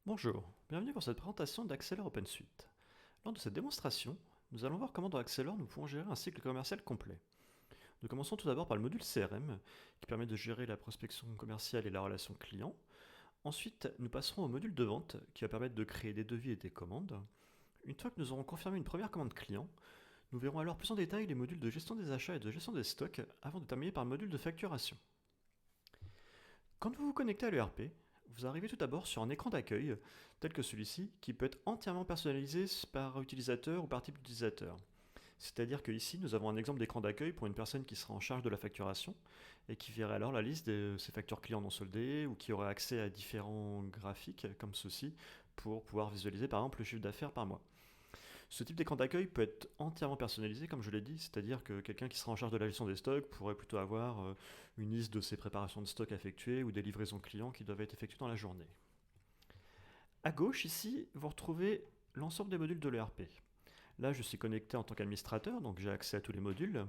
Bonjour, bienvenue pour cette présentation d'Accelor OpenSuite. Lors de cette démonstration, nous allons voir comment dans Accelor nous pouvons gérer un cycle commercial complet. Nous commençons tout d'abord par le module CRM, qui permet de gérer la prospection commerciale et la relation client. Ensuite, nous passerons au module de vente, qui va permettre de créer des devis et des commandes. Une fois que nous aurons confirmé une première commande client, nous verrons alors plus en détail les modules de gestion des achats et de gestion des stocks, avant de terminer par le module de facturation. Quand vous vous connectez à l'ERP, vous arrivez tout d'abord sur un écran d'accueil, tel que celui-ci, qui peut être entièrement personnalisé par utilisateur ou par type d'utilisateur. C'est-à-dire qu'ici, nous avons un exemple d'écran d'accueil pour une personne qui sera en charge de la facturation et qui verrait alors la liste de ses factures clients non soldées ou qui aurait accès à différents graphiques comme ceci pour pouvoir visualiser par exemple le chiffre d'affaires par mois. Ce type d'écran d'accueil peut être entièrement personnalisé, comme je l'ai dit, c'est-à-dire que quelqu'un qui sera en charge de la gestion des stocks pourrait plutôt avoir une liste de ses préparations de stocks effectuées ou des livraisons clients qui doivent être effectuées dans la journée. À gauche, ici, vous retrouvez l'ensemble des modules de l'ERP. Là, je suis connecté en tant qu'administrateur, donc j'ai accès à tous les modules.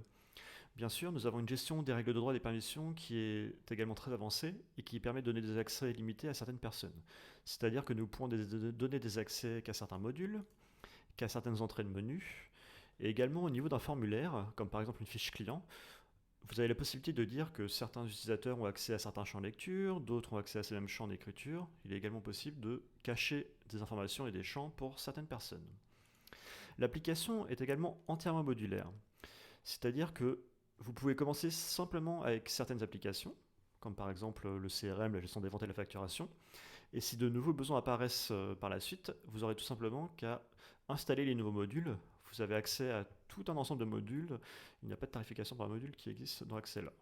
Bien sûr, nous avons une gestion des règles de droit et des permissions qui est également très avancée et qui permet de donner des accès limités à certaines personnes. C'est-à-dire que nous pouvons donner des accès qu'à certains modules, qu'à certaines entrées de menu, et également au niveau d'un formulaire, comme par exemple une fiche client, vous avez la possibilité de dire que certains utilisateurs ont accès à certains champs de lecture, d'autres ont accès à ces mêmes champs d'écriture. Il est également possible de cacher des informations et des champs pour certaines personnes. L'application est également entièrement modulaire, c'est-à-dire que vous pouvez commencer simplement avec certaines applications, comme par exemple le CRM, la gestion des ventes et la facturation, et si de nouveaux besoins apparaissent par la suite, vous aurez tout simplement qu'à installer les nouveaux modules. Vous avez accès à tout un ensemble de modules. Il n'y a pas de tarification par module qui existe dans Accelor.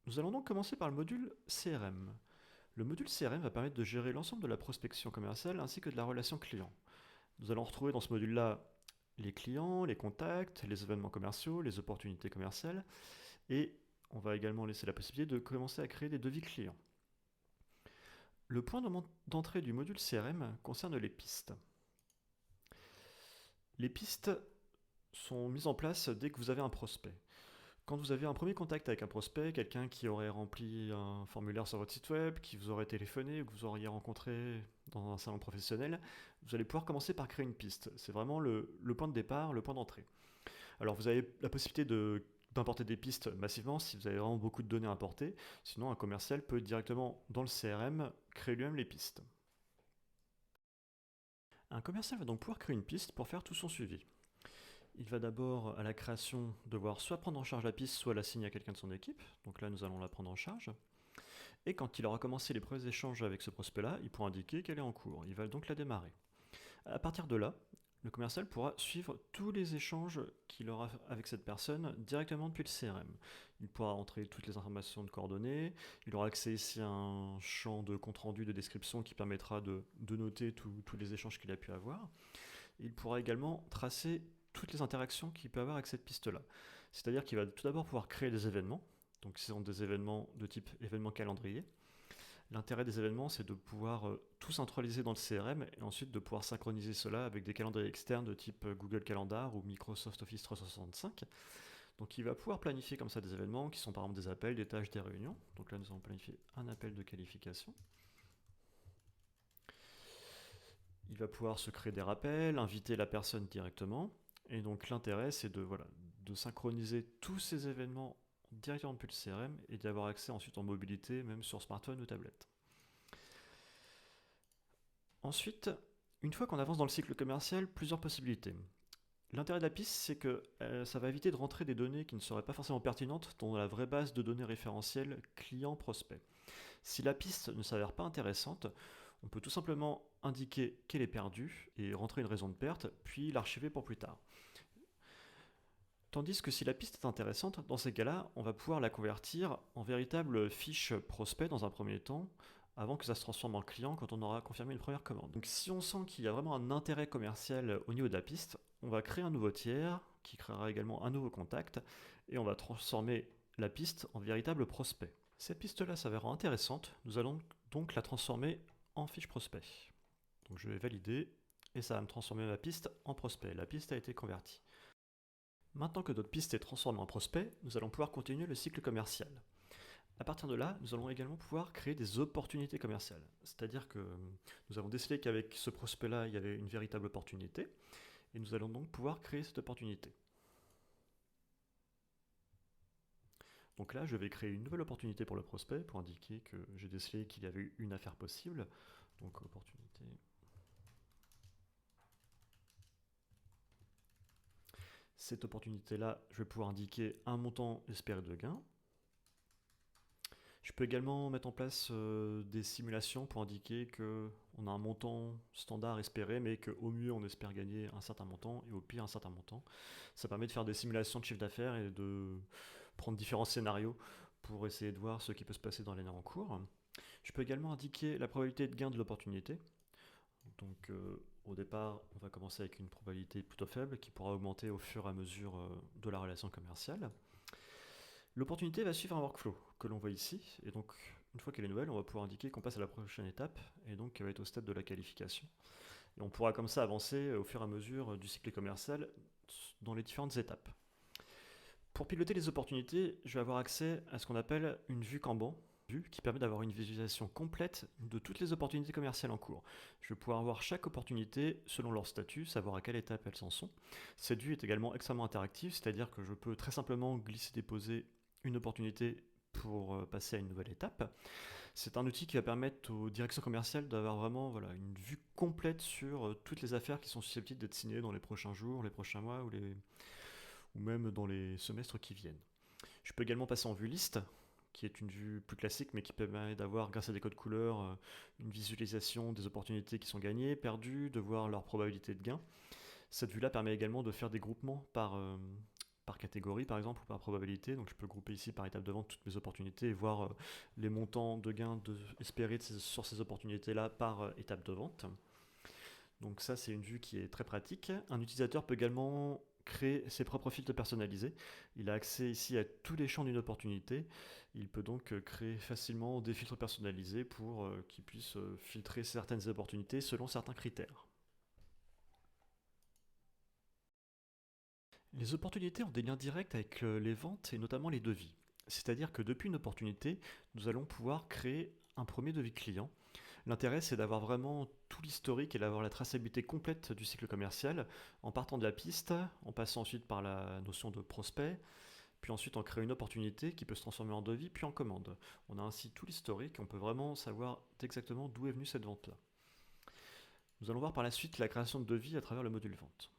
Nous allons donc commencer par le module CRM. Le module CRM va permettre de gérer l'ensemble de la prospection commerciale ainsi que de la relation client. Nous allons retrouver dans ce module-là les clients, les contacts, les événements commerciaux, les opportunités commerciales, et on va également laisser la possibilité de commencer à créer des devis clients. Le point d'entrée du module CRM concerne les pistes. Les pistes sont mises en place dès que vous avez un prospect. Quand vous avez un premier contact avec un prospect, quelqu'un qui aurait rempli un formulaire sur votre site web, qui vous aurait téléphoné ou que vous auriez rencontré dans un salon professionnel, vous allez pouvoir commencer par créer une piste. C'est vraiment le point de départ, le point d'entrée. Alors vous avez la possibilité d'importer des pistes massivement si vous avez vraiment beaucoup de données à importer. Sinon, un commercial peut directement dans le CRM créer lui-même les pistes. Un commercial va donc pouvoir créer une piste pour faire tout son suivi. Il va d'abord, à la création, devoir soit prendre en charge la piste, soit l'assigner à quelqu'un de son équipe. Donc là, nous allons la prendre en charge. Et quand il aura commencé les premiers échanges avec ce prospect-là, il pourra indiquer qu'elle est en cours. Il va donc la démarrer. À partir de là, le commercial pourra suivre tous les échanges qu'il aura avec cette personne directement depuis le CRM. Il pourra entrer toutes les informations de coordonnées, il aura accès ici à un champ de compte-rendu, de description qui permettra de noter tous les échanges qu'il a pu avoir. Il pourra également tracer toutes les interactions qu'il peut avoir avec cette piste-là. C'est-à-dire qu'il va tout d'abord pouvoir créer des événements, donc ce sont des événements de type événement calendrier. L'intérêt des événements, c'est de pouvoir tout centraliser dans le CRM et ensuite de pouvoir synchroniser cela avec des calendriers externes de type Google Calendar ou Microsoft Office 365. Donc il va pouvoir planifier comme ça des événements qui sont par exemple des appels, des tâches, des réunions. Donc là, nous allons planifier un appel de qualification. Il va pouvoir se créer des rappels, inviter la personne directement. Et donc l'intérêt, c'est de synchroniser tous ces événements directement depuis le CRM et d'y avoir accès ensuite en mobilité, même sur smartphone ou tablette. Ensuite, une fois qu'on avance dans le cycle commercial, plusieurs possibilités. L'intérêt de la piste, c'est que ça va éviter de rentrer des données qui ne seraient pas forcément pertinentes dans la vraie base de données référentielles client-prospect. Si la piste ne s'avère pas intéressante, on peut tout simplement indiquer qu'elle est perdue et rentrer une raison de perte, puis l'archiver pour plus tard. Tandis que si la piste est intéressante, dans ces cas-là, on va pouvoir la convertir en véritable fiche prospect dans un premier temps, avant que ça se transforme en client quand on aura confirmé une première commande. Donc si on sent qu'il y a vraiment un intérêt commercial au niveau de la piste, on va créer un nouveau tiers qui créera également un nouveau contact et on va transformer la piste en véritable prospect. Cette piste-là s'avérant intéressante, nous allons donc la transformer en fiche prospect. Donc je vais valider et ça va me transformer ma piste en prospect. La piste a été convertie. Maintenant que notre piste est transformée en prospect, nous allons pouvoir continuer le cycle commercial. À partir de là, nous allons également pouvoir créer des opportunités commerciales. C'est-à-dire que nous avons décelé qu'avec ce prospect-là, il y avait une véritable opportunité, et nous allons donc pouvoir créer cette opportunité. Donc là, je vais créer une nouvelle opportunité pour le prospect pour indiquer que j'ai décelé qu'il y avait eu une affaire possible. Donc opportunité. Cette opportunité-là, je vais pouvoir indiquer un montant espéré de gain. Je peux également mettre en place des simulations pour indiquer qu'on a un montant standard espéré, mais qu'au mieux on espère gagner un certain montant et au pire un certain montant. Ça permet de faire des simulations de chiffre d'affaires et de prendre différents scénarios pour essayer de voir ce qui peut se passer dans l'année en cours. Je peux également indiquer la probabilité de gain de l'opportunité. Donc au départ, on va commencer avec une probabilité plutôt faible qui pourra augmenter au fur et à mesure de la relation commerciale. L'opportunité va suivre un workflow que l'on voit ici, et donc une fois qu'elle est nouvelle, on va pouvoir indiquer qu'on passe à la prochaine étape, et donc elle va être au stade de la qualification. Et on pourra comme ça avancer au fur et à mesure du cycle commercial dans les différentes étapes. Pour piloter les opportunités, je vais avoir accès à ce qu'on appelle une vue Kanban, qui permet d'avoir une visualisation complète de toutes les opportunités commerciales en cours. Je vais pouvoir voir chaque opportunité selon leur statut, savoir à quelle étape elles en sont. Cette vue est également extrêmement interactive, c'est-à-dire que je peux très simplement glisser-déposer une opportunité pour passer à une nouvelle étape. C'est un outil qui va permettre aux directions commerciales d'avoir vraiment une vue complète sur toutes les affaires qui sont susceptibles d'être signées dans les prochains jours, les prochains mois ou même dans les semestres qui viennent. Je peux également passer en vue liste, qui est une vue plus classique, mais qui permet d'avoir, grâce à des codes couleurs, une visualisation des opportunités qui sont gagnées, perdues, de voir leur probabilité de gain. Cette vue-là permet également de faire des groupements par catégorie, par exemple, ou par probabilité. Donc je peux grouper ici par étape de vente toutes mes opportunités et voir les montants de gains espérés sur ces opportunités-là par étape de vente. Donc ça, c'est une vue qui est très pratique. Un utilisateur peut également créer ses propres filtres personnalisés. Il a accès ici à tous les champs d'une opportunité. Il peut donc créer facilement des filtres personnalisés pour qu'il puisse filtrer certaines opportunités selon certains critères. Les opportunités ont des liens directs avec les ventes et notamment les devis. C'est-à-dire que depuis une opportunité, nous allons pouvoir créer un premier devis client. L'intérêt, c'est d'avoir vraiment tout l'historique et d'avoir la traçabilité complète du cycle commercial en partant de la piste, en passant ensuite par la notion de prospect, puis ensuite on crée une opportunité qui peut se transformer en devis, puis en commande. On a ainsi tout l'historique et on peut vraiment savoir exactement d'où est venue cette vente-là. Nous allons voir par la suite la création de devis à travers le module vente.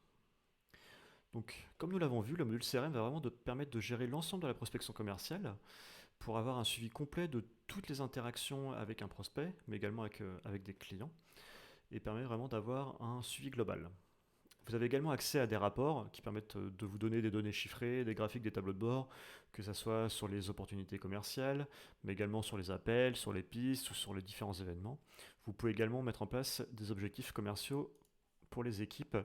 Donc, comme nous l'avons vu, le module CRM va vraiment permettre de gérer l'ensemble de la prospection commerciale pour avoir un suivi complet de toutes les interactions avec un prospect, mais également avec des clients, et permet vraiment d'avoir un suivi global. Vous avez également accès à des rapports qui permettent de vous donner des données chiffrées, des graphiques, des tableaux de bord, que ce soit sur les opportunités commerciales, mais également sur les appels, sur les pistes ou sur les différents événements. Vous pouvez également mettre en place des objectifs commerciaux pour les équipes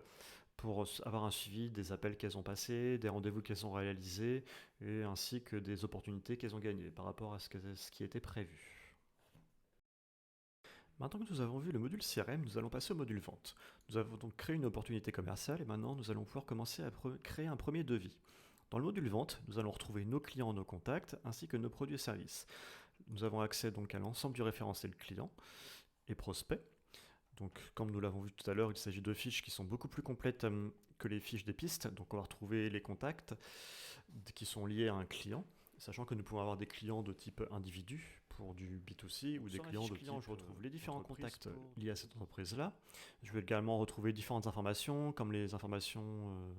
pour avoir un suivi des appels qu'elles ont passés, des rendez-vous qu'elles ont réalisés, et ainsi que des opportunités qu'elles ont gagnées par rapport à ce qui était prévu. Maintenant que nous avons vu le module CRM, nous allons passer au module vente. Nous avons donc créé une opportunité commerciale et maintenant nous allons pouvoir commencer à créer un premier devis. Dans le module vente, nous allons retrouver nos clients, nos contacts, ainsi que nos produits et services. Nous avons accès donc à l'ensemble du référentiel client et prospect. Donc, comme nous l'avons vu tout à l'heure, il s'agit de fiches qui sont beaucoup plus complètes que les fiches des pistes. Donc, on va retrouver les contacts qui sont liés à un client, sachant que nous pouvons avoir des clients de type individu pour du B2C ou des clients de type je retrouve les différents contacts liés à cette entreprise-là. Je vais également retrouver différentes informations, comme les informations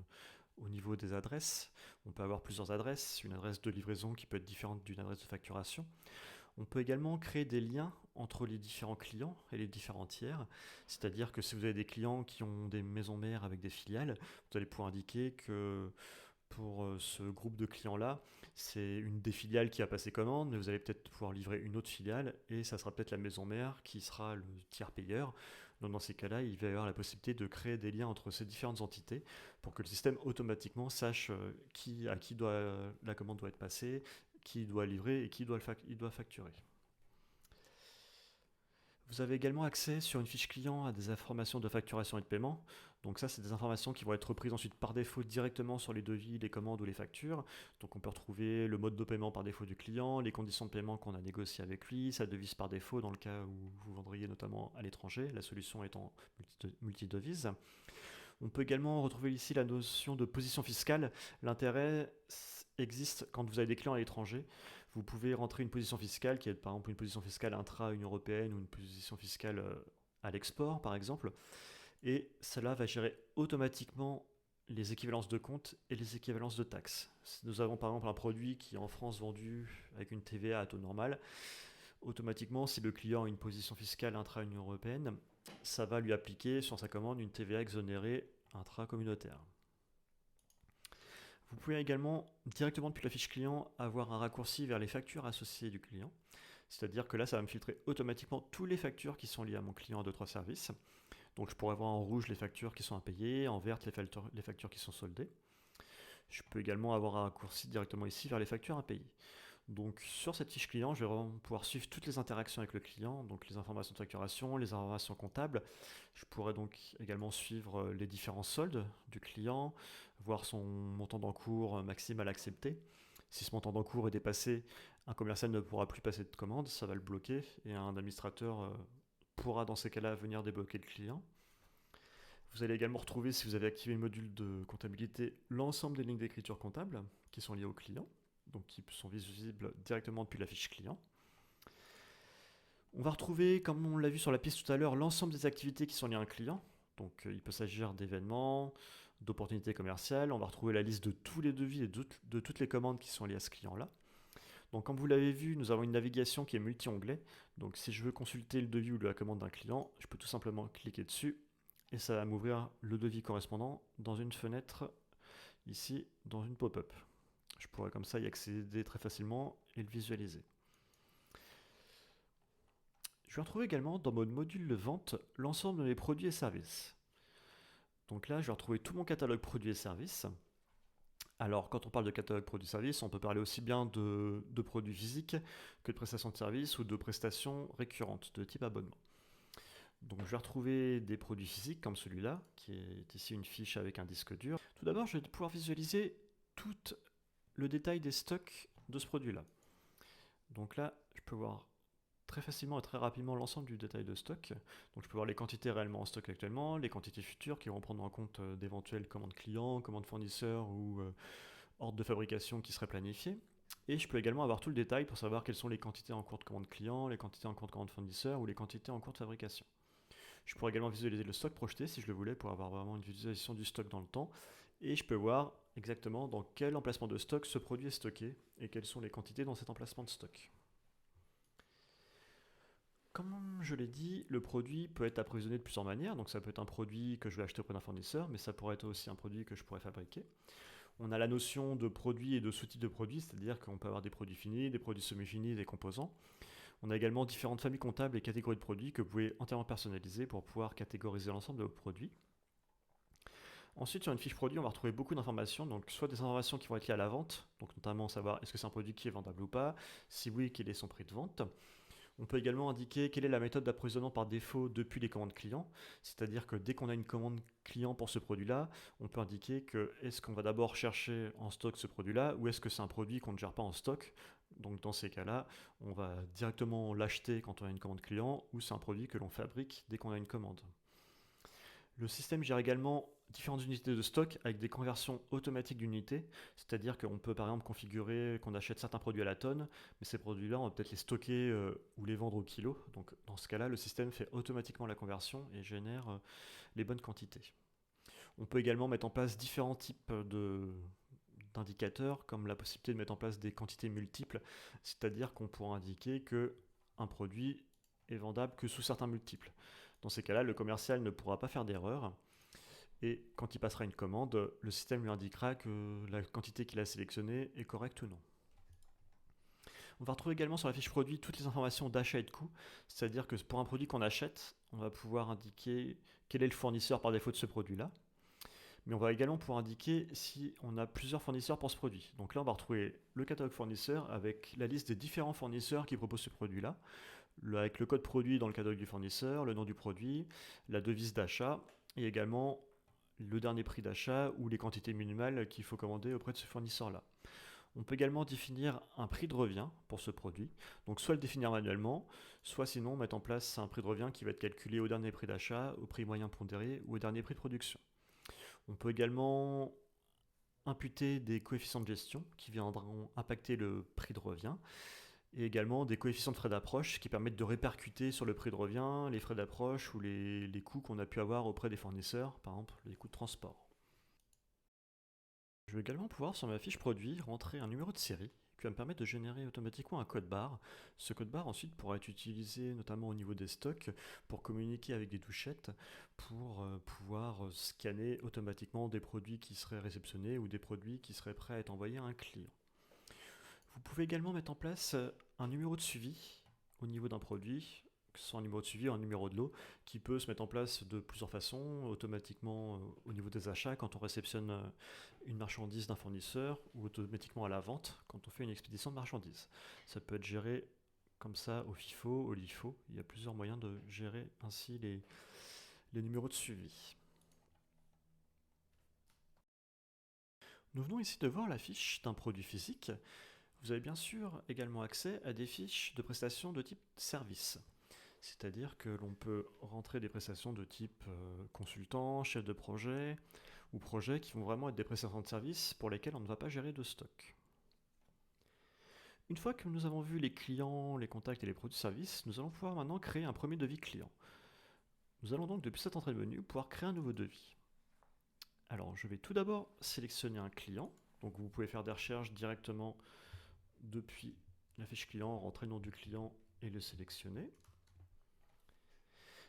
au niveau des adresses. On peut avoir plusieurs adresses, une adresse de livraison qui peut être différente d'une adresse de facturation. On peut également créer des liens entre les différents clients et les différents tiers, c'est-à-dire que si vous avez des clients qui ont des maisons mères avec des filiales, vous allez pouvoir indiquer que pour ce groupe de clients-là, c'est une des filiales qui a passé commande, mais vous allez peut-être pouvoir livrer une autre filiale et ça sera peut-être la maison mère qui sera le tiers payeur. Donc dans ces cas-là, il va y avoir la possibilité de créer des liens entre ces différentes entités pour que le système automatiquement sache à qui la commande doit être passée, qui doit livrer et qui doit facturer. Vous avez également accès sur une fiche client à des informations de facturation et de paiement. Donc ça, c'est des informations qui vont être reprises ensuite par défaut directement sur les devis, les commandes ou les factures. Donc on peut retrouver le mode de paiement par défaut du client, les conditions de paiement qu'on a négociées avec lui, sa devise par défaut dans le cas où vous vendriez notamment à l'étranger, la solution étant multidevise. On peut également retrouver ici la notion de position fiscale. L'intérêt existe quand vous avez des clients à l'étranger. Vous pouvez rentrer une position fiscale qui est par exemple une position fiscale intra-Union européenne ou une position fiscale à l'export par exemple. Et cela va gérer automatiquement les équivalences de compte et les équivalences de taxes. Si nous avons par exemple un produit qui est en France vendu avec une TVA à taux normal, automatiquement si le client a une position fiscale intra-Union européenne, ça va lui appliquer sur sa commande une TVA exonérée intra-communautaire. Vous pouvez également, directement depuis la fiche client, avoir un raccourci vers les factures associées du client. C'est-à-dire que là, ça va me filtrer automatiquement toutes les factures qui sont liées à mon client à 2-3 services. Donc je pourrais voir en rouge les factures qui sont impayées, en vert les factures qui sont soldées. Je peux également avoir un raccourci directement ici vers les factures impayées. Donc sur cette fiche client, je vais vraiment pouvoir suivre toutes les interactions avec le client, donc les informations de facturation, les informations comptables. Je pourrais donc également suivre les différents soldes du client, voir son montant d'encours maximal accepté. Si ce montant d'encours est dépassé, un commercial ne pourra plus passer de commande, ça va le bloquer, et un administrateur pourra dans ces cas-là venir débloquer le client. Vous allez également retrouver, si vous avez activé le module de comptabilité, l'ensemble des lignes d'écriture comptable qui sont liées au client, donc qui sont visibles directement depuis la fiche client. On va retrouver, comme on l'a vu sur la piste tout à l'heure, l'ensemble des activités qui sont liées à un client. Donc il peut s'agir d'événements, d'opportunités commerciales. On va retrouver la liste de tous les devis et de toutes les commandes qui sont liées à ce client-là. Donc comme vous l'avez vu, nous avons une navigation qui est multi-onglet. Donc si je veux consulter le devis ou la commande d'un client, je peux tout simplement cliquer dessus et ça va m'ouvrir le devis correspondant dans une fenêtre ici, dans une pop-up. Je pourrais comme ça y accéder très facilement et le visualiser. Je vais retrouver également dans mon module de vente l'ensemble de mes produits et services. Donc là, je vais retrouver tout mon catalogue produits et services. Alors, quand on parle de catalogue produits-services, on peut parler aussi bien de produits physiques que de prestations de services ou de prestations récurrentes de type abonnement. Donc, je vais retrouver des produits physiques comme celui-là, qui est ici une fiche avec un disque dur. Tout d'abord, je vais pouvoir visualiser tout le détail des stocks de ce produit-là. Donc là, je peux voir très facilement et très rapidement l'ensemble du détail de stock. Donc je peux voir les quantités réellement en stock actuellement, les quantités futures qui vont prendre en compte d'éventuelles commandes clients, commandes fournisseurs ou ordres de fabrication qui seraient planifiés. Et je peux également avoir tout le détail pour savoir quelles sont les quantités en cours de commande client, les quantités en cours de commande fournisseur ou les quantités en cours de fabrication. Je pourrais également visualiser le stock projeté si je le voulais pour avoir vraiment une visualisation du stock dans le temps. Et je peux voir exactement dans quel emplacement de stock ce produit est stocké et quelles sont les quantités dans cet emplacement de stock. Comme je l'ai dit, le produit peut être approvisionné de plusieurs manières. Donc ça peut être un produit que je vais acheter auprès d'un fournisseur, mais ça pourrait être aussi un produit que je pourrais fabriquer. On a la notion de produit et de sous-types de produits, c'est-à-dire qu'on peut avoir des produits finis, des produits semi-finis, des composants. On a également différentes familles comptables et catégories de produits que vous pouvez entièrement personnaliser pour pouvoir catégoriser l'ensemble de vos produits. Ensuite, sur une fiche produit, on va retrouver beaucoup d'informations, donc soit des informations qui vont être liées à la vente, donc notamment savoir est-ce que c'est un produit qui est vendable ou pas, si oui, quel est son prix de vente. On peut également indiquer quelle est la méthode d'approvisionnement par défaut depuis les commandes clients, c'est-à-dire que dès qu'on a une commande client pour ce produit-là, on peut indiquer que est-ce qu'on va d'abord chercher en stock ce produit-là ou est-ce que c'est un produit qu'on ne gère pas en stock. Donc dans ces cas-là, on va directement l'acheter quand on a une commande client ou c'est un produit que l'on fabrique dès qu'on a une commande. Le système gère également différentes unités de stock avec des conversions automatiques d'unités, c'est-à-dire qu'on peut par exemple configurer qu'on achète certains produits à la tonne, mais ces produits-là, on va peut-être les stocker ou les vendre au kilo. Donc dans ce cas-là, le système fait automatiquement la conversion et génère les bonnes quantités. On peut également mettre en place différents types d'indicateurs, comme la possibilité de mettre en place des quantités multiples, c'est-à-dire qu'on pourra indiquer qu'un produit est vendable que sous certains multiples. Dans ces cas-là, le commercial ne pourra pas faire d'erreur. Et quand il passera une commande, le système lui indiquera que la quantité qu'il a sélectionnée est correcte ou non. On va retrouver également sur la fiche produit toutes les informations d'achat et de coût, c'est-à-dire que pour un produit qu'on achète, on va pouvoir indiquer quel est le fournisseur par défaut de ce produit-là. Mais on va également pouvoir indiquer si on a plusieurs fournisseurs pour ce produit. Donc là, on va retrouver le catalogue fournisseur avec la liste des différents fournisseurs qui proposent ce produit-là, avec le code produit dans le catalogue du fournisseur, le nom du produit, la devise d'achat et également le dernier prix d'achat ou les quantités minimales qu'il faut commander auprès de ce fournisseur-là. On peut également définir un prix de revient pour ce produit, donc soit le définir manuellement, soit sinon mettre en place un prix de revient qui va être calculé au dernier prix d'achat, au prix moyen pondéré ou au dernier prix de production. On peut également imputer des coefficients de gestion qui viendront impacter le prix de revient et également des coefficients de frais d'approche qui permettent de répercuter sur le prix de revient les frais d'approche ou les coûts qu'on a pu avoir auprès des fournisseurs, par exemple les coûts de transport. Je vais également pouvoir sur ma fiche produit rentrer un numéro de série qui va me permettre de générer automatiquement un code barre. Ce code barre ensuite pourra être utilisé notamment au niveau des stocks pour communiquer avec des touchettes pour pouvoir scanner automatiquement des produits qui seraient réceptionnés ou des produits qui seraient prêts à être envoyés à un client. Vous pouvez également mettre en place un numéro de suivi au niveau d'un produit, que ce soit un numéro de suivi ou un numéro de lot, qui peut se mettre en place de plusieurs façons, automatiquement au niveau des achats quand on réceptionne une marchandise d'un fournisseur ou automatiquement à la vente quand on fait une expédition de marchandises. Ça peut être géré comme ça au FIFO, au LIFO. Il y a plusieurs moyens de gérer ainsi les numéros de suivi. Nous venons ici de voir la fiche d'un produit physique. Vous avez bien sûr également accès à des fiches de prestations de type service. C'est-à-dire que l'on peut rentrer des prestations de type consultant, chef de projet ou projet qui vont vraiment être des prestations de service pour lesquelles on ne va pas gérer de stock. Une fois que nous avons vu les clients, les contacts et les produits de service, nous allons pouvoir maintenant créer un premier devis client. Nous allons donc depuis cette entrée de menu pouvoir créer un nouveau devis. Alors je vais tout d'abord sélectionner un client. Donc vous pouvez faire des recherches directement depuis la fiche client, rentrer le nom du client et le sélectionner.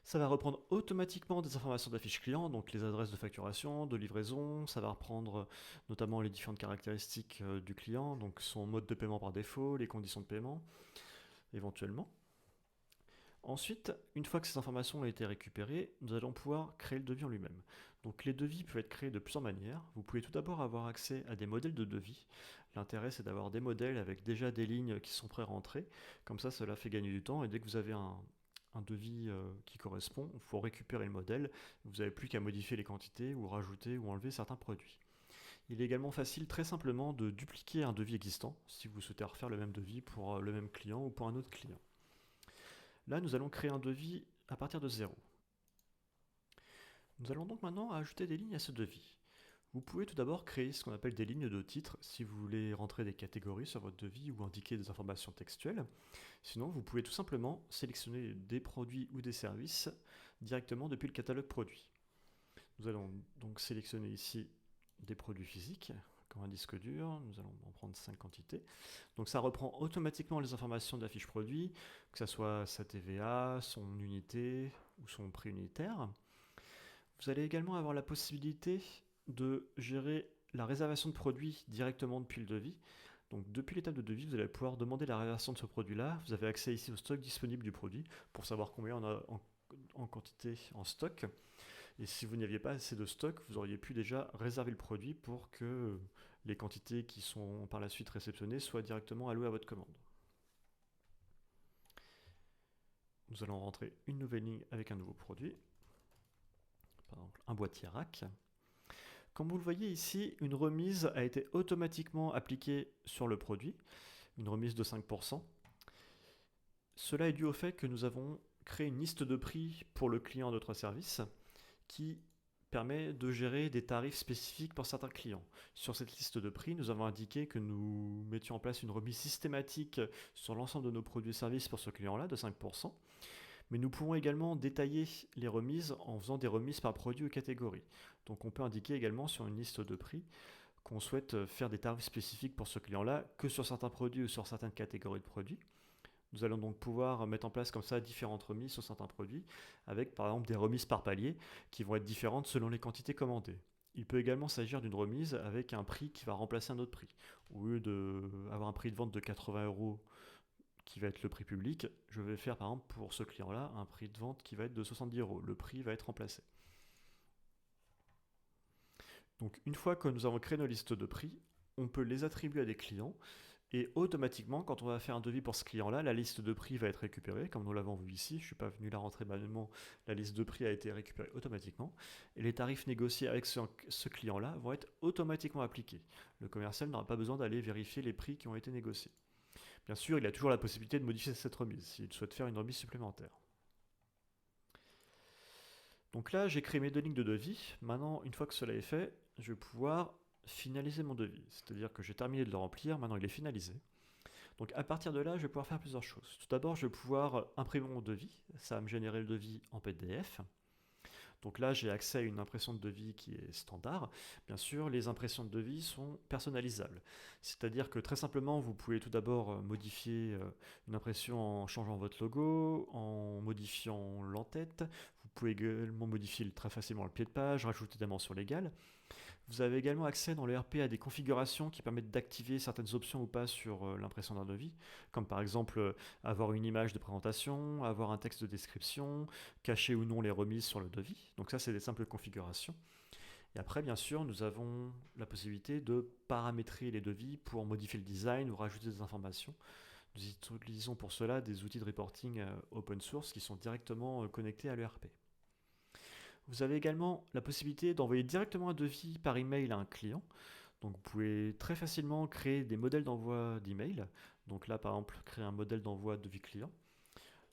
Ça va reprendre automatiquement des informations de la fiche client, donc les adresses de facturation, de livraison, ça va reprendre notamment les différentes caractéristiques du client, donc son mode de paiement par défaut, les conditions de paiement, éventuellement. Ensuite, une fois que ces informations ont été récupérées, nous allons pouvoir créer le devis en lui-même. Donc les devis peuvent être créés de plusieurs manières. Vous pouvez tout d'abord avoir accès à des modèles de devis. L'intérêt, c'est d'avoir des modèles avec déjà des lignes qui sont pré-rentrées. Comme ça, cela fait gagner du temps et dès que vous avez un devis qui correspond, il faut récupérer le modèle. Vous n'avez plus qu'à modifier les quantités ou rajouter ou enlever certains produits. Il est également facile très simplement de dupliquer un devis existant si vous souhaitez refaire le même devis pour le même client ou pour un autre client. Là, nous allons créer un devis à partir de 0. Nous allons donc maintenant ajouter des lignes à ce devis. Vous pouvez tout d'abord créer ce qu'on appelle des lignes de titre si vous voulez rentrer des catégories sur votre devis ou indiquer des informations textuelles. Sinon, vous pouvez tout simplement sélectionner des produits ou des services directement depuis le catalogue produit. Nous allons donc sélectionner ici des produits physiques, comme un disque dur. Nous allons en prendre 5 quantités. Donc ça reprend automatiquement les informations de la fiche produit, que ce soit sa TVA, son unité ou son prix unitaire. Vous allez également avoir la possibilité de gérer la réservation de produits directement depuis le devis. Donc depuis l'étape de devis, vous allez pouvoir demander la réservation de ce produit-là. Vous avez accès ici au stock disponible du produit pour savoir combien on a en quantité en stock. Et si vous n'aviez pas assez de stock, vous auriez pu déjà réserver le produit pour que les quantités qui sont par la suite réceptionnées soient directement allouées à votre commande. Nous allons rentrer une nouvelle ligne avec un nouveau produit, par exemple un boîtier rack. Comme vous le voyez ici, une remise a été automatiquement appliquée sur le produit, une remise de 5%. Cela est dû au fait que nous avons créé une liste de prix pour le client de notre service qui permet de gérer des tarifs spécifiques pour certains clients. Sur cette liste de prix, nous avons indiqué que nous mettions en place une remise systématique sur l'ensemble de nos produits et services pour ce client-là de 5%. Mais nous pouvons également détailler les remises en faisant des remises par produit ou catégorie. Donc on peut indiquer également sur une liste de prix qu'on souhaite faire des tarifs spécifiques pour ce client-là que sur certains produits ou sur certaines catégories de produits. Nous allons donc pouvoir mettre en place comme ça différentes remises sur certains produits, avec par exemple des remises par palier qui vont être différentes selon les quantités commandées. Il peut également s'agir d'une remise avec un prix qui va remplacer un autre prix. Au lieu d'avoir un prix de vente de 80 € qui va être le prix public, je vais faire par exemple pour ce client-là un prix de vente qui va être de 70 €. Le prix va être remplacé. Donc une fois que nous avons créé nos listes de prix, on peut les attribuer à des clients Et automatiquement, quand on va faire un devis pour ce client-là, la liste de prix va être récupérée, comme nous l'avons vu ici. Je ne suis pas venu la rentrer manuellement, la liste de prix a été récupérée automatiquement. Et les tarifs négociés avec ce client-là vont être automatiquement appliqués. Le commercial n'aura pas besoin d'aller vérifier les prix qui ont été négociés. Bien sûr, il a toujours la possibilité de modifier cette remise s'il souhaite faire une remise supplémentaire. Donc là, j'ai créé mes 2 lignes de devis. Maintenant, une fois que cela est fait, je vais pouvoir finaliser mon devis. C'est-à-dire que j'ai terminé de le remplir, maintenant il est finalisé. Donc à partir de là, je vais pouvoir faire plusieurs choses. Tout d'abord, je vais pouvoir imprimer mon devis. Ça va me générer le devis en PDF. Donc là, j'ai accès à une impression de devis qui est standard. Bien sûr, les impressions de devis sont personnalisables. C'est-à-dire que très simplement, vous pouvez tout d'abord modifier une impression en changeant votre logo, en modifiant l'entête. Vous pouvez également modifier très facilement le pied de page, rajouter des mentions légales. Vous avez également accès dans le RP à des configurations qui permettent d'activer certaines options ou pas sur l'impression d'un devis, comme par exemple avoir une image de présentation, avoir un texte de description, cacher ou non les remises sur le devis. Donc ça, c'est des simples configurations. Et après, bien sûr, nous avons la possibilité de paramétrer les devis pour modifier le design ou rajouter des informations. Nous utilisons pour cela des outils de reporting open source qui sont directement connectés à l'ERP. Vous avez également la possibilité d'envoyer directement un devis par email à un client. Donc vous pouvez très facilement créer des modèles d'envoi d'email. Donc là, par exemple, créer un modèle d'envoi de devis client.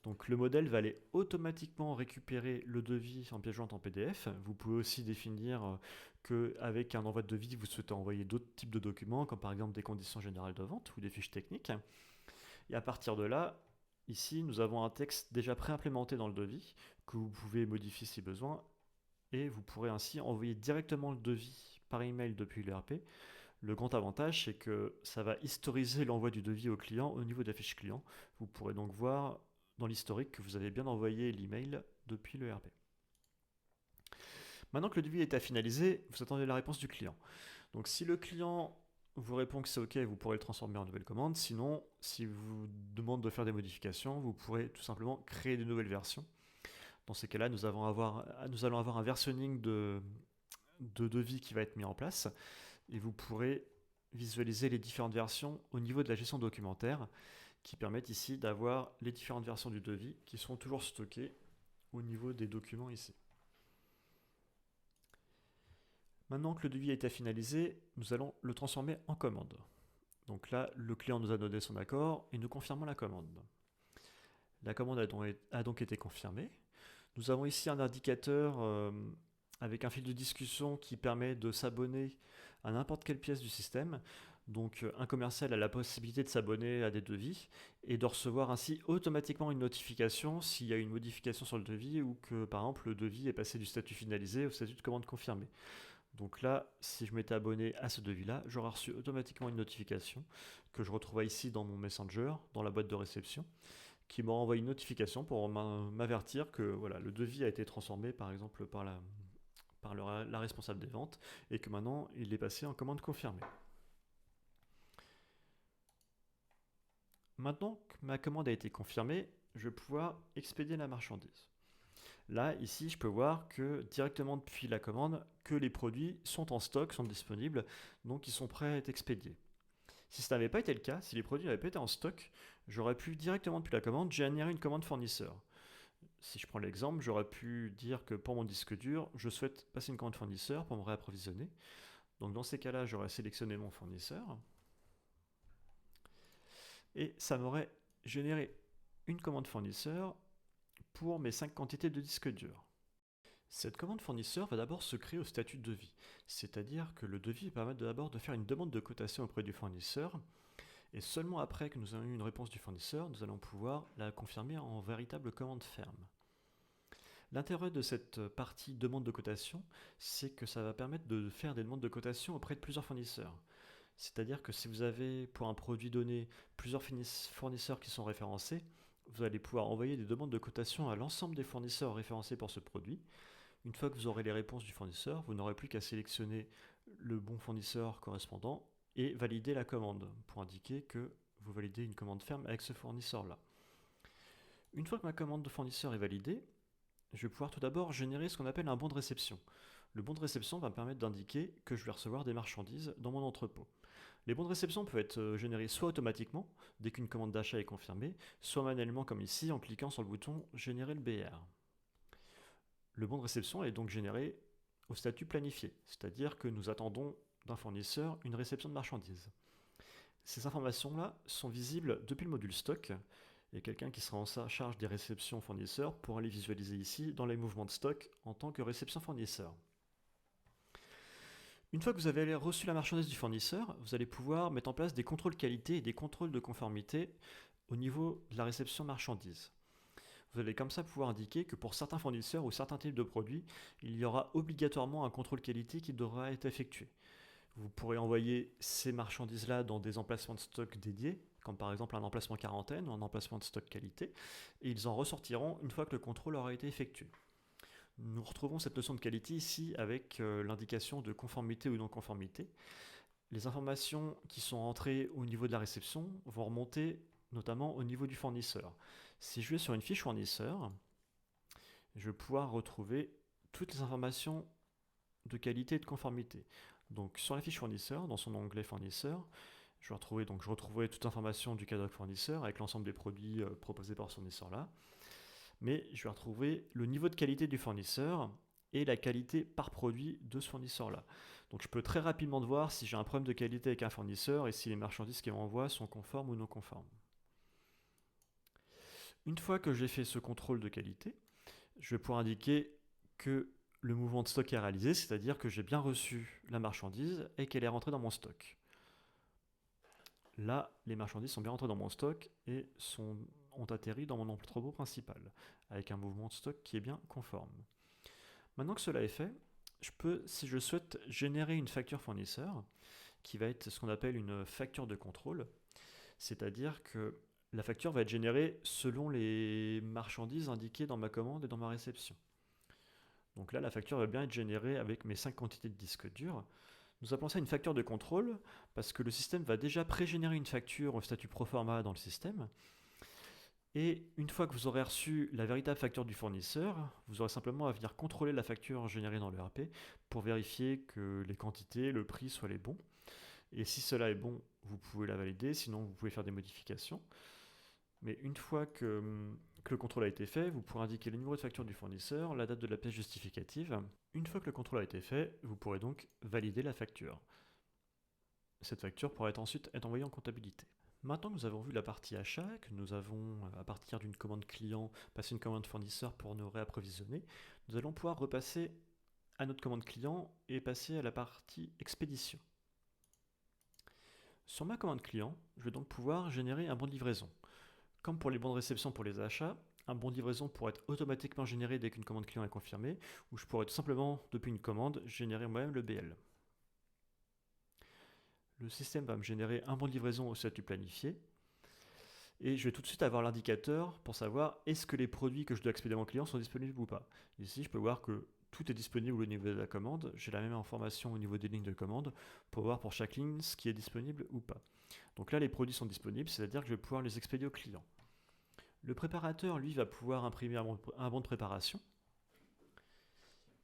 Donc le modèle va aller automatiquement récupérer le devis en pièce jointe en PDF. Vous pouvez aussi définir qu'avec un envoi de devis, vous souhaitez envoyer d'autres types de documents, comme par exemple des conditions générales de vente ou des fiches techniques. Et à partir de là, ici, nous avons un texte déjà préimplémenté dans le devis que vous pouvez modifier si besoin et vous pourrez ainsi envoyer directement le devis par email depuis l'ERP. Le grand avantage, c'est que ça va historiser l'envoi du devis au client au niveau de la fiche client. Vous pourrez donc voir dans l'historique que vous avez bien envoyé l'email depuis l'ERP. Maintenant que le devis est à finaliser, vous attendez la réponse du client. Donc si le client vous répond que c'est OK, vous pourrez le transformer en nouvelle commande. Sinon, s'il vous demande de faire des modifications, vous pourrez tout simplement créer de nouvelles versions. Dans ces cas-là, nous allons avoir un versionning de devis qui va être mis en place et vous pourrez visualiser les différentes versions au niveau de la gestion documentaire qui permettent ici d'avoir les différentes versions du devis qui sont toujours stockées au niveau des documents ici. Maintenant que le devis a été finalisé, nous allons le transformer en commande. Donc là, le client nous a donné son accord et nous confirmons la commande. La commande a donc été confirmée. Nous avons ici un indicateur avec un fil de discussion qui permet de s'abonner à n'importe quelle pièce du système. Donc un commercial a la possibilité de s'abonner à des devis et de recevoir ainsi automatiquement une notification s'il y a une modification sur le devis ou que par exemple le devis est passé du statut finalisé au statut de commande confirmée. Donc là, si je m'étais abonné à ce devis-là, j'aurais reçu automatiquement une notification que je retrouve ici dans mon Messenger, dans la boîte de réception, qui m'a envoyé une notification pour m'avertir que voilà, le devis a été transformé par exemple par la responsable des ventes et que maintenant il est passé en commande confirmée. Maintenant que ma commande a été confirmée, je vais pouvoir expédier la marchandise. Là, ici, je peux voir que directement depuis la commande, que les produits sont en stock, sont disponibles, donc ils sont prêts à être expédiés. Si ça n'avait pas été le cas, si les produits n'avaient pas été en stock, j'aurais pu directement depuis la commande générer une commande fournisseur. Si je prends l'exemple, j'aurais pu dire que pour mon disque dur, je souhaite passer une commande fournisseur pour me réapprovisionner. Donc dans ces cas-là, j'aurais sélectionné mon fournisseur et ça m'aurait généré une commande fournisseur pour mes 5 quantités de disque dur. Cette commande fournisseur va d'abord se créer au statut de devis, c'est-à-dire que le devis permet d'abord de faire une demande de cotation auprès du fournisseur, et seulement après que nous avons eu une réponse du fournisseur, nous allons pouvoir la confirmer en véritable commande ferme. L'intérêt de cette partie demande de cotation, c'est que ça va permettre de faire des demandes de cotation auprès de plusieurs fournisseurs. C'est-à-dire que si vous avez pour un produit donné plusieurs fournisseurs qui sont référencés, vous allez pouvoir envoyer des demandes de cotation à l'ensemble des fournisseurs référencés pour ce produit. Une fois que vous aurez les réponses du fournisseur, vous n'aurez plus qu'à sélectionner le bon fournisseur correspondant et valider la commande pour indiquer que vous validez une commande ferme avec ce fournisseur-là. Une fois que ma commande de fournisseur est validée, je vais pouvoir tout d'abord générer ce qu'on appelle un bon de réception. Le bon de réception va me permettre d'indiquer que je vais recevoir des marchandises dans mon entrepôt. Les bons de réception peuvent être générés soit automatiquement, dès qu'une commande d'achat est confirmée, soit manuellement comme ici en cliquant sur le bouton Générer le BR. Le bon de réception est donc généré au statut planifié, c'est-à-dire que nous attendons d'un fournisseur une réception de marchandises. Ces informations-là sont visibles depuis le module stock, et quelqu'un qui sera en charge des réceptions fournisseurs pourra les visualiser ici dans les mouvements de stock en tant que réception fournisseur. Une fois que vous avez reçu la marchandise du fournisseur, vous allez pouvoir mettre en place des contrôles qualité et des contrôles de conformité au niveau de la réception marchandise. Vous allez comme ça pouvoir indiquer que pour certains fournisseurs ou certains types de produits, il y aura obligatoirement un contrôle qualité qui devra être effectué. Vous pourrez envoyer ces marchandises-là dans des emplacements de stock dédiés, comme par exemple un emplacement quarantaine ou un emplacement de stock qualité, et ils en ressortiront une fois que le contrôle aura été effectué. Nous retrouvons cette notion de qualité ici avec l'indication de conformité ou non-conformité. Les informations qui sont entrées au niveau de la réception vont remonter notamment au niveau du fournisseur. Si je vais sur une fiche fournisseur, je vais pouvoir retrouver toutes les informations de qualité et de conformité. Donc sur la fiche fournisseur, dans son onglet fournisseur, je retrouverai toute l'information du catalogue fournisseur avec l'ensemble des produits proposés par ce fournisseur-là. Mais je vais retrouver le niveau de qualité du fournisseur et la qualité par produit de ce fournisseur-là. Donc je peux très rapidement voir si j'ai un problème de qualité avec un fournisseur et si les marchandises qu'il m'envoie sont conformes ou non conformes. Une fois que j'ai fait ce contrôle de qualité, je vais pouvoir indiquer que le mouvement de stock est réalisé, c'est-à-dire que j'ai bien reçu la marchandise et qu'elle est rentrée dans mon stock. Là, les marchandises sont bien rentrées dans mon stock et ont atterri dans mon entrepôt principal, avec un mouvement de stock qui est bien conforme. Maintenant que cela est fait, je peux, si je souhaite, générer une facture fournisseur, qui va être ce qu'on appelle une facture de contrôle, c'est-à-dire que la facture va être générée selon les marchandises indiquées dans ma commande et dans ma réception. Donc là, la facture va bien être générée avec mes 5 quantités de disques durs. Nous appelons ça une facture de contrôle parce que le système va déjà pré-générer une facture au statut proforma dans le système. Et une fois que vous aurez reçu la véritable facture du fournisseur, vous aurez simplement à venir contrôler la facture générée dans l'ERP pour vérifier que les quantités, le prix soient les bons. Et si cela est bon, vous pouvez la valider, sinon vous pouvez faire des modifications. Mais une fois que le contrôle a été fait, vous pourrez indiquer le numéro de facture du fournisseur, la date de la pièce justificative. Une fois que le contrôle a été fait, vous pourrez donc valider la facture. Cette facture pourra ensuite être envoyée en comptabilité. Maintenant que nous avons vu la partie achat, que nous avons, à partir d'une commande client, passé une commande fournisseur pour nous réapprovisionner, nous allons pouvoir repasser à notre commande client et passer à la partie expédition. Sur ma commande client, je vais donc pouvoir générer un bon de livraison. Comme pour les bons de réception pour les achats, un bon de livraison pourrait être automatiquement généré dès qu'une commande client est confirmée, ou je pourrais tout simplement, depuis une commande, générer moi-même le BL. Le système va me générer un bon de livraison au statut planifié, et je vais tout de suite avoir l'indicateur pour savoir est-ce que les produits que je dois expédier à mon client sont disponibles ou pas. Ici, je peux voir que tout est disponible au niveau de la commande, j'ai la même information au niveau des lignes de commande pour voir pour chaque ligne ce qui est disponible ou pas. Donc là, les produits sont disponibles, c'est-à-dire que je vais pouvoir les expédier au client. Le préparateur, lui, va pouvoir imprimer un bon de préparation.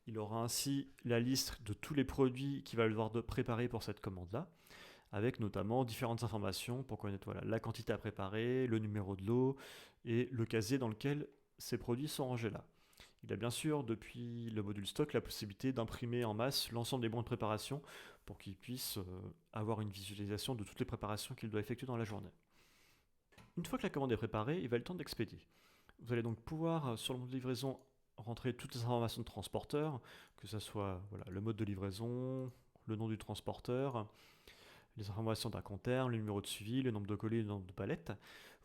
Il aura ainsi la liste de tous les produits qu'il va devoir préparer pour cette commande-là, avec notamment différentes informations pour connaître la quantité à préparer, le numéro de lot et le casier dans lequel ces produits sont rangés là. Il a bien sûr, depuis le module stock, la possibilité d'imprimer en masse l'ensemble des bons de préparation pour qu'il puisse avoir une visualisation de toutes les préparations qu'il doit effectuer dans la journée. Une fois que la commande est préparée, il va être le temps d'expédier. Vous allez donc pouvoir, sur le mode de livraison, rentrer toutes les informations de transporteur, que ce soit le mode de livraison, le nom du transporteur, les informations d'un compteur, le numéro de suivi, le nombre de colis, le nombre de palettes.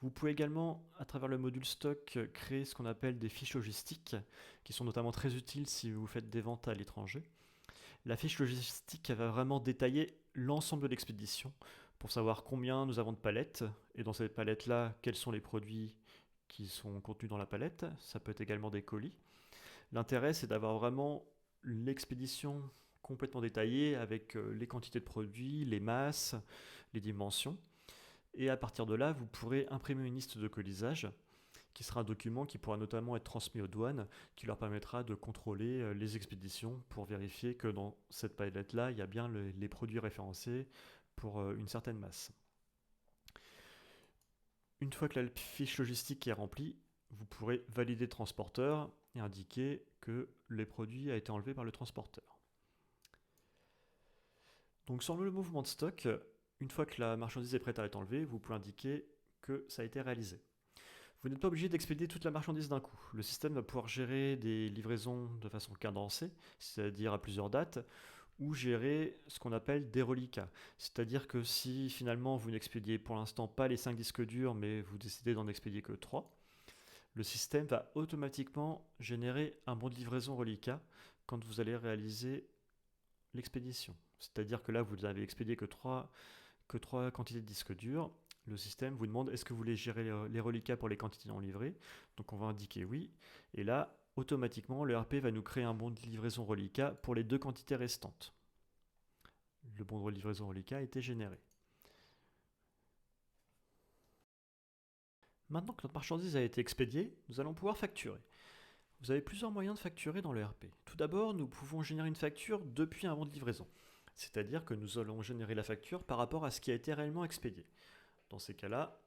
Vous pouvez également, à travers le module stock, créer ce qu'on appelle des fiches logistiques, qui sont notamment très utiles si vous faites des ventes à l'étranger. La fiche logistique va vraiment détailler l'ensemble de l'expédition pour savoir combien nous avons de palettes, et dans cette palette-là, quels sont les produits qui sont contenus dans la palette. Ça peut être également des colis. L'intérêt, c'est d'avoir vraiment l'expédition complètement détaillée avec les quantités de produits, les masses, les dimensions. Et à partir de là, vous pourrez imprimer une liste de colisage qui sera un document qui pourra notamment être transmis aux douanes, qui leur permettra de contrôler les expéditions pour vérifier que dans cette palette-là, il y a bien les produits référencés pour une certaine masse. Une fois que la fiche logistique est remplie, vous pourrez valider le transporteur et indiquer que les produits ont été enlevés par le transporteur. Donc sur le mouvement de stock, une fois que la marchandise est prête à être enlevée, vous pouvez indiquer que ça a été réalisé. Vous n'êtes pas obligé d'expédier toute la marchandise d'un coup. Le système va pouvoir gérer des livraisons de façon cadencée, c'est-à-dire à plusieurs dates, ou gérer ce qu'on appelle des reliquats. C'est-à-dire que si finalement vous n'expédiez pour l'instant pas les 5 disques durs, mais vous décidez d'en expédier que 3, le système va automatiquement générer un bon de livraison reliquat quand vous allez réaliser l'expédition. C'est-à-dire que là, vous n'avez expédié que 3 quantités de disques durs. Le système vous demande est-ce que vous voulez gérer les reliquats pour les quantités non livrées. Donc on va indiquer oui. Et là, automatiquement, le RP va nous créer un bon de livraison reliquat pour les 2 quantités restantes. Le bon de livraison reliquat a été généré. Maintenant que notre marchandise a été expédiée, nous allons pouvoir facturer. Vous avez plusieurs moyens de facturer dans le RP. Tout d'abord, nous pouvons générer une facture depuis un bon de livraison. C'est-à-dire que nous allons générer la facture par rapport à ce qui a été réellement expédié. Dans ces cas-là,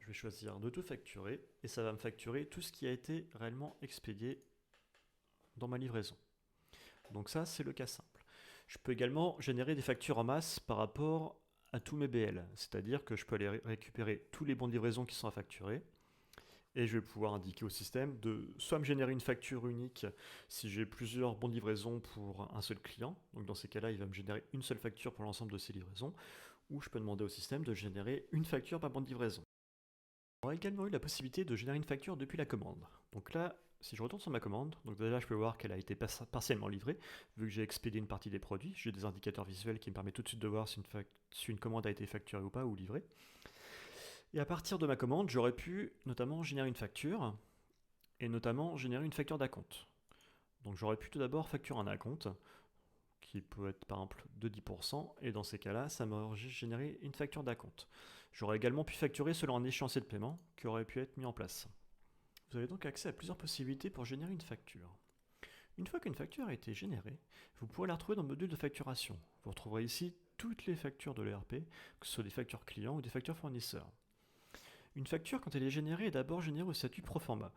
je vais choisir de tout facturer et ça va me facturer tout ce qui a été réellement expédié dans ma livraison. Donc ça, c'est le cas simple. Je peux également générer des factures en masse par rapport à tous mes BL. C'est-à-dire que je peux aller récupérer tous les bons de livraison qui sont à facturer et je vais pouvoir indiquer au système de soit me générer une facture unique si j'ai plusieurs bons de livraison pour un seul client. Donc dans ces cas-là, il va me générer une seule facture pour l'ensemble de ces livraisons. Ou je peux demander au système de générer une facture par bon de livraison. On aura également eu la possibilité de générer une facture depuis la commande. Donc là, si je retourne sur ma commande, donc déjà je peux voir qu'elle a été partiellement livrée, vu que j'ai expédié une partie des produits. J'ai des indicateurs visuels qui me permettent tout de suite de voir si une commande a été facturée ou pas, ou livrée. Et à partir de ma commande, j'aurais pu notamment générer une facture, et notamment générer une facture d'acompte. Donc j'aurais pu tout d'abord facturer un acompte, qui peut être par exemple de 10%, et dans ces cas-là, ça m'aurait généré une facture d'acompte. J'aurais également pu facturer selon un échéancier de paiement qui aurait pu être mis en place. Vous avez donc accès à plusieurs possibilités pour générer une facture. Une fois qu'une facture a été générée, vous pourrez la retrouver dans le module de facturation. Vous retrouverez ici toutes les factures de l'ERP, que ce soit des factures clients ou des factures fournisseurs. Une facture, quand elle est générée, est d'abord générée au statut Proforma.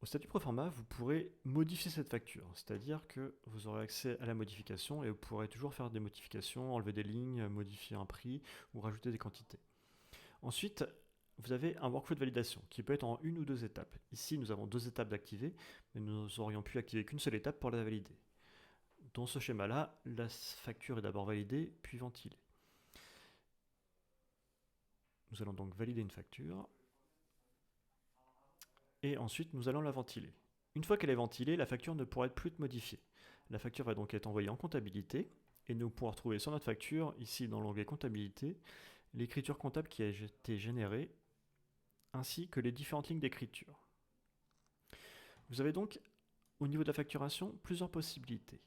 Au statut Proforma, vous pourrez modifier cette facture, c'est-à-dire que vous aurez accès à la modification et vous pourrez toujours faire des modifications, enlever des lignes, modifier un prix ou rajouter des quantités. Ensuite, vous avez un workflow de validation qui peut être en une ou deux étapes. Ici, nous avons 2 étapes d'activer, mais nous aurions pu activer qu'une seule étape pour la valider. Dans ce schéma-là, la facture est d'abord validée, puis ventilée. Nous allons donc valider une facture, et ensuite nous allons la ventiler. Une fois qu'elle est ventilée, la facture ne pourra plus être modifiée. La facture va donc être envoyée en comptabilité, et nous pourrons retrouver sur notre facture, ici dans l'onglet comptabilité, l'écriture comptable qui a été générée, ainsi que les différentes lignes d'écriture. Vous avez donc, au niveau de la facturation, plusieurs possibilités.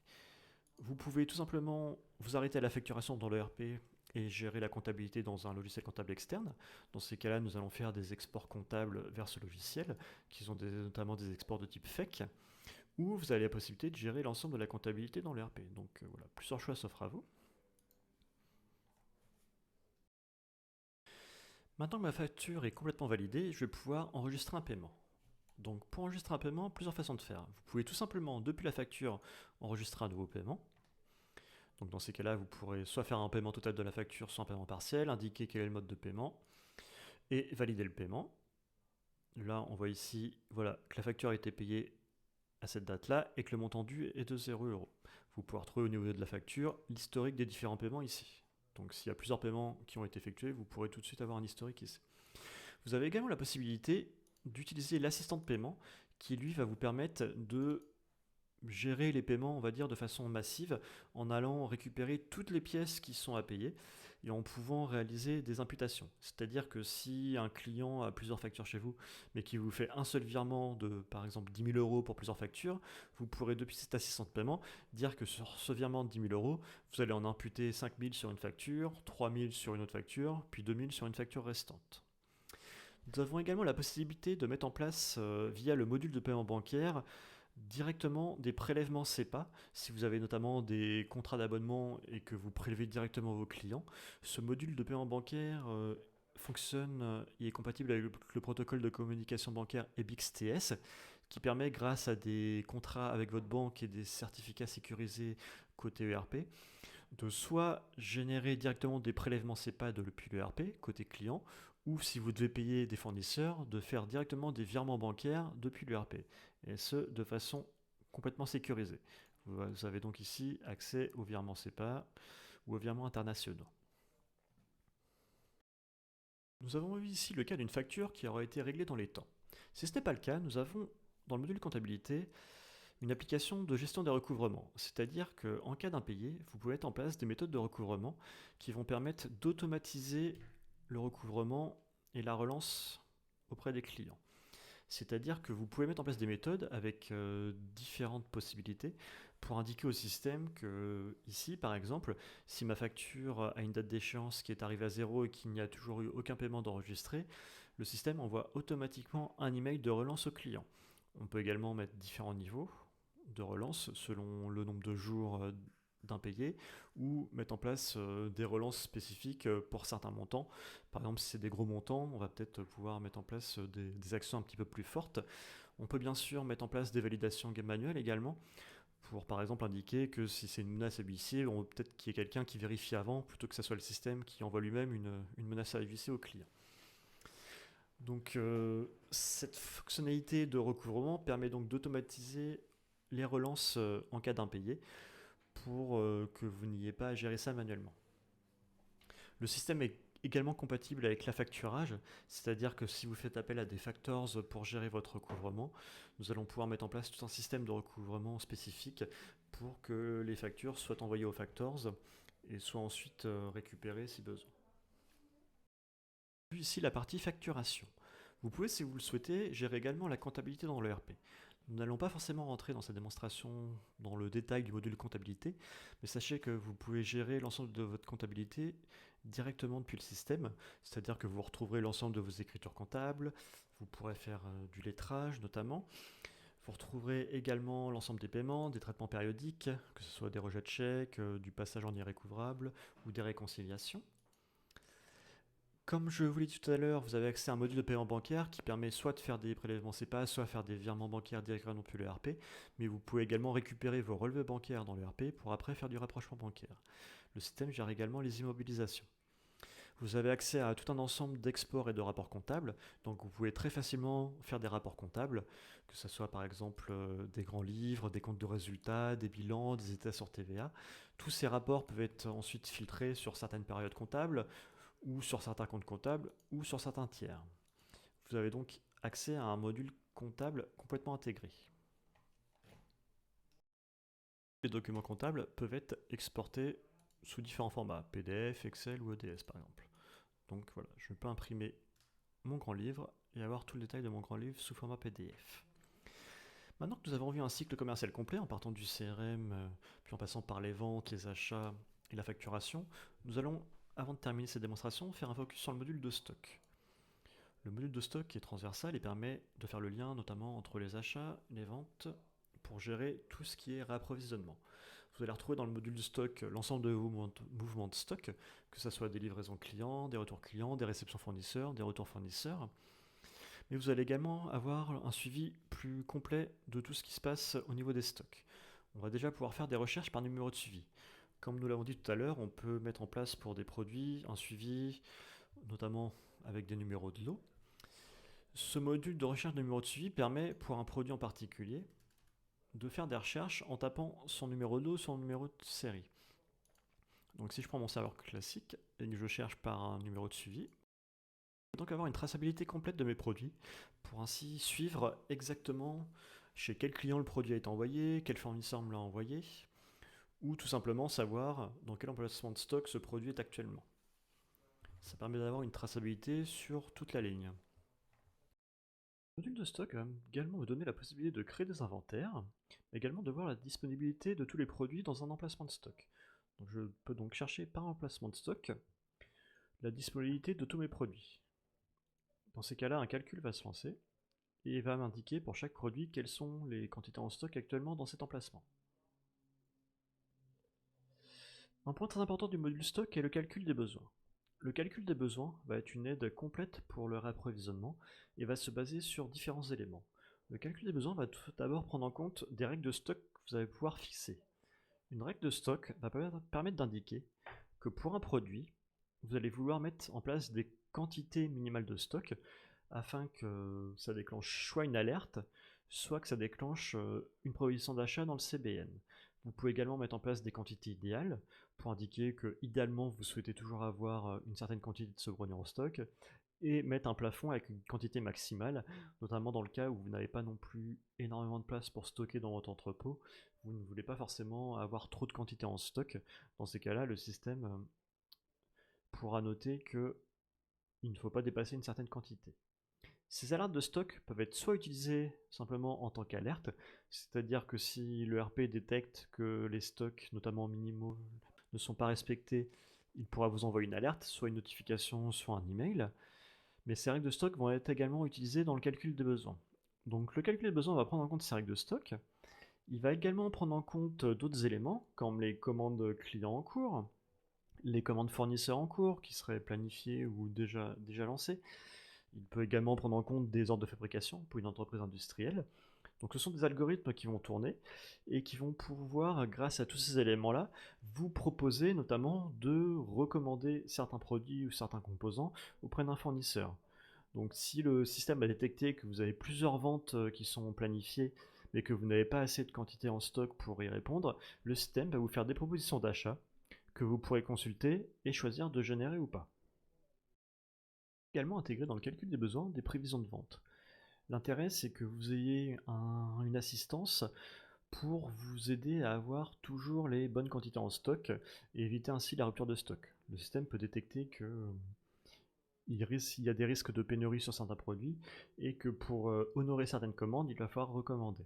Vous pouvez tout simplement vous arrêter à la facturation dans l'ERP et gérer la comptabilité dans un logiciel comptable externe. Dans ces cas-là, nous allons faire des exports comptables vers ce logiciel, qui sont notamment des exports de type FEC, ou vous avez la possibilité de gérer l'ensemble de la comptabilité dans l'ERP. Donc voilà, plusieurs choix s'offrent à vous. Maintenant que ma facture est complètement validée, je vais pouvoir enregistrer un paiement. Donc pour enregistrer un paiement, plusieurs façons de faire. Vous pouvez tout simplement, depuis la facture, enregistrer un nouveau paiement. Donc dans ces cas-là, vous pourrez soit faire un paiement total de la facture, soit un paiement partiel, indiquer quel est le mode de paiement, et valider le paiement. Là, on voit ici voilà, que la facture a été payée à cette date-là et que le montant dû est de 0 €. Vous pouvez retrouver au niveau de la facture l'historique des différents paiements ici. Donc s'il y a plusieurs paiements qui ont été effectués, vous pourrez tout de suite avoir un historique ici. Vous avez également la possibilité d'utiliser l'assistant de paiement qui lui va vous permettre de gérer les paiements, on va dire, de façon massive en allant récupérer toutes les pièces qui sont à payer et en pouvant réaliser des imputations. C'est-à-dire que si un client a plusieurs factures chez vous, mais qui vous fait un seul virement de, par exemple, 10 000 € pour plusieurs factures, vous pourrez, depuis cet assistant de paiement, dire que sur ce virement de 10 000 €, vous allez en imputer 5 000 sur une facture, 3 000 sur une autre facture, puis 2 000 sur une facture restante. Nous avons également la possibilité de mettre en place, via le module de paiement bancaire, directement des prélèvements SEPA. Si vous avez notamment des contrats d'abonnement et que vous prélevez directement vos clients, ce module de paiement bancaire fonctionne et est compatible avec le protocole de communication bancaire EBIX-TS, qui permet, grâce à des contrats avec votre banque et des certificats sécurisés côté ERP, de soit générer directement des prélèvements SEPA depuis l'ERP, côté client, ou si vous devez payer des fournisseurs, de faire directement des virements bancaires depuis l'ERP, et ce, de façon complètement sécurisée. Vous avez donc ici accès aux virements SEPA ou aux virements internationaux. Nous avons vu ici le cas d'une facture qui aura été réglée dans les temps. Si ce n'est pas le cas, nous avons dans le module comptabilité une application de gestion des recouvrements, c'est-à-dire qu'en cas d'impayé, vous pouvez mettre en place des méthodes de recouvrement qui vont permettre d'automatiser le recouvrement et la relance auprès des clients. C'est-à-dire que vous pouvez mettre en place des méthodes avec différentes possibilités pour indiquer au système que, ici par exemple, si ma facture a une date d'échéance qui est arrivée à 0 et qu'il n'y a toujours eu aucun paiement d'enregistré, le système envoie automatiquement un email de relance au client. On peut également mettre différents niveaux de relance selon le nombre de jours d'impayés ou mettre en place des relances spécifiques pour certains montants. Par exemple, si c'est des gros montants, on va peut-être pouvoir mettre en place des actions un petit peu plus fortes. On peut bien sûr mettre en place des validations manuelles également pour par exemple indiquer que si c'est une menace à huissier, on peut-être qu'il y ait quelqu'un qui vérifie avant plutôt que ce soit le système qui envoie lui-même une menace à huissier au client. Donc cette fonctionnalité de recouvrement permet donc d'automatiser les relances en cas d'impayé pour que vous n'ayez pas à gérer ça manuellement. Le système est également compatible avec l'affacturage, c'est-à-dire que si vous faites appel à des factors pour gérer votre recouvrement, nous allons pouvoir mettre en place tout un système de recouvrement spécifique pour que les factures soient envoyées aux factors et soient ensuite récupérées si besoin. Ici la partie facturation. Vous pouvez, si vous le souhaitez, gérer également la comptabilité dans l'ERP. Nous n'allons pas forcément rentrer dans cette démonstration dans le détail du module comptabilité, mais sachez que vous pouvez gérer l'ensemble de votre comptabilité directement depuis le système, c'est-à-dire que vous retrouverez l'ensemble de vos écritures comptables, vous pourrez faire du lettrage notamment, vous retrouverez également l'ensemble des paiements, des traitements périodiques, que ce soit des rejets de chèques, du passage en irrécouvrable ou des réconciliations. Comme je vous l'ai dit tout à l'heure, vous avez accès à un module de paiement bancaire qui permet soit de faire des prélèvements SEPA, soit faire des virements bancaires directement depuis l'ERP, mais vous pouvez également récupérer vos relevés bancaires dans l'ERP pour après faire du rapprochement bancaire. Le système gère également les immobilisations. Vous avez accès à tout un ensemble d'exports et de rapports comptables, donc vous pouvez très facilement faire des rapports comptables, que ce soit par exemple des grands livres, des comptes de résultats, des bilans, des états sur TVA. Tous ces rapports peuvent être ensuite filtrés sur certaines périodes comptables, ou sur certains comptes comptables, ou sur certains tiers. Vous avez donc accès à un module comptable complètement intégré. Les documents comptables peuvent être exportés sous différents formats, PDF, Excel ou EDS par exemple. Donc voilà, je peux imprimer mon grand livre et avoir tout le détail de mon grand livre sous format PDF. Maintenant que nous avons vu un cycle commercial complet en partant du CRM, puis en passant par les ventes, les achats et la facturation, nous allons, avant de terminer cette démonstration, faire un focus sur le module de stock. Le module de stock est transversal et permet de faire le lien notamment entre les achats, les ventes, pour gérer tout ce qui est réapprovisionnement. Vous allez retrouver dans le module de stock l'ensemble de vos mouvements de stock, que ce soit des livraisons clients, des retours clients, des réceptions fournisseurs, des retours fournisseurs. Mais vous allez également avoir un suivi plus complet de tout ce qui se passe au niveau des stocks. On va déjà pouvoir faire des recherches par numéro de suivi. Comme nous l'avons dit tout à l'heure, on peut mettre en place pour des produits un suivi, notamment avec des numéros de lot. Ce module de recherche de numéro de suivi permet, pour un produit en particulier, de faire des recherches en tapant son numéro de lot, son numéro de série. Donc si je prends mon serveur classique et que je cherche par un numéro de suivi, je vais donc avoir une traçabilité complète de mes produits pour ainsi suivre exactement chez quel client le produit a été envoyé, quel fournisseur me l'a envoyé, ou tout simplement savoir dans quel emplacement de stock ce produit est actuellement. Ça permet d'avoir une traçabilité sur toute la ligne. Le module de stock va également vous donner la possibilité de créer des inventaires, mais également de voir la disponibilité de tous les produits dans un emplacement de stock. Donc je peux donc chercher par emplacement de stock la disponibilité de tous mes produits. Dans ces cas-là, un calcul va se lancer et va m'indiquer pour chaque produit quelles sont les quantités en stock actuellement dans cet emplacement. Un point très important du module stock est le calcul des besoins. Le calcul des besoins va être une aide complète pour le réapprovisionnement et va se baser sur différents éléments. Le calcul des besoins va tout d'abord prendre en compte des règles de stock que vous allez pouvoir fixer. Une règle de stock va permettre d'indiquer que pour un produit, vous allez vouloir mettre en place des quantités minimales de stock afin que ça déclenche soit une alerte, soit que ça déclenche une proposition d'achat dans le CBN. Vous pouvez également mettre en place des quantités idéales pour indiquer que idéalement vous souhaitez toujours avoir une certaine quantité de ce grenier en stock et mettre un plafond avec une quantité maximale, notamment dans le cas où vous n'avez pas non plus énormément de place pour stocker dans votre entrepôt, vous ne voulez pas forcément avoir trop de quantité en stock. Dans ces cas-là, le système pourra noter qu'il ne faut pas dépasser une certaine quantité. Ces alertes de stock peuvent être soit utilisées simplement en tant qu'alerte, c'est-à-dire que si le RP détecte que les stocks, notamment minimaux, ne sont pas respectés, il pourra vous envoyer une alerte, soit une notification, soit un email. Mais ces règles de stock vont être également utilisées dans le calcul des besoins. Donc le calcul des besoins va prendre en compte ces règles de stock. Il va également prendre en compte d'autres éléments, comme les commandes clients en cours, les commandes fournisseurs en cours qui seraient planifiées ou déjà lancées. Il peut également prendre en compte des ordres de fabrication pour une entreprise industrielle. Donc ce sont des algorithmes qui vont tourner et qui vont pouvoir, grâce à tous ces éléments-là, vous proposer notamment de recommander certains produits ou certains composants auprès d'un fournisseur. Donc si le système a détecté que vous avez plusieurs ventes qui sont planifiées mais que vous n'avez pas assez de quantité en stock pour y répondre, le système va vous faire des propositions d'achat que vous pourrez consulter et choisir de générer ou pas. Également intégrer dans le calcul des besoins des prévisions de vente. L'intérêt, c'est que vous ayez une assistance pour vous aider à avoir toujours les bonnes quantités en stock et éviter ainsi la rupture de stock. Le système peut détecter que il y a des risques de pénurie sur certains produits et que pour honorer certaines commandes, il va falloir recommander.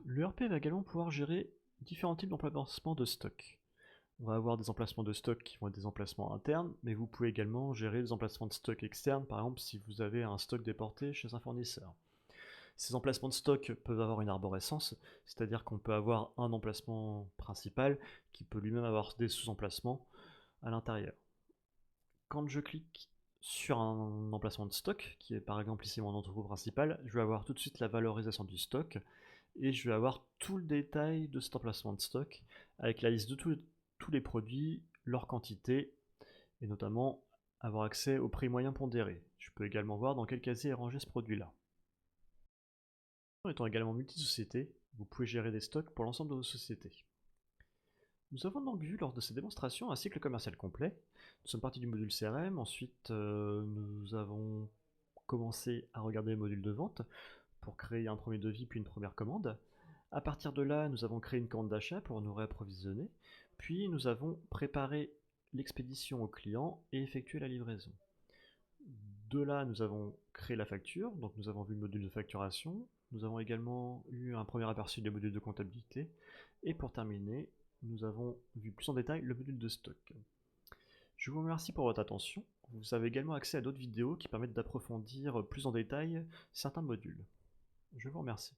Le RP va également pouvoir gérer différents types d'emplacements de stock. On va avoir des emplacements de stock qui vont être des emplacements internes, mais vous pouvez également gérer les emplacements de stock externes, par exemple si vous avez un stock déporté chez un fournisseur. Ces emplacements de stock peuvent avoir une arborescence, c'est-à-dire qu'on peut avoir un emplacement principal qui peut lui-même avoir des sous-emplacements à l'intérieur. Quand je clique sur un emplacement de stock, qui est par exemple ici mon entrepôt principal, je vais avoir tout de suite la valorisation du stock et je vais avoir tout le détail de cet emplacement de stock avec la liste de tous les produits, leur quantité et notamment avoir accès au prix moyen pondéré. Je peux également voir dans quel casier est rangé ce produit-là. Étant également multi-société, vous pouvez gérer des stocks pour l'ensemble de vos sociétés. Nous avons donc vu lors de ces démonstrations un cycle commercial complet. Nous sommes partis du module CRM, ensuite nous avons commencé à regarder le module de vente pour créer un premier devis puis une première commande. À partir de là, nous avons créé une commande d'achat pour nous réapprovisionner, puis nous avons préparé l'expédition au client et effectué la livraison. De là, nous avons créé la facture, donc nous avons vu le module de facturation, nous avons également eu un premier aperçu des modules de comptabilité, et pour terminer, nous avons vu plus en détail le module de stock. Je vous remercie pour votre attention. Vous avez également accès à d'autres vidéos qui permettent d'approfondir plus en détail certains modules. Je vous remercie.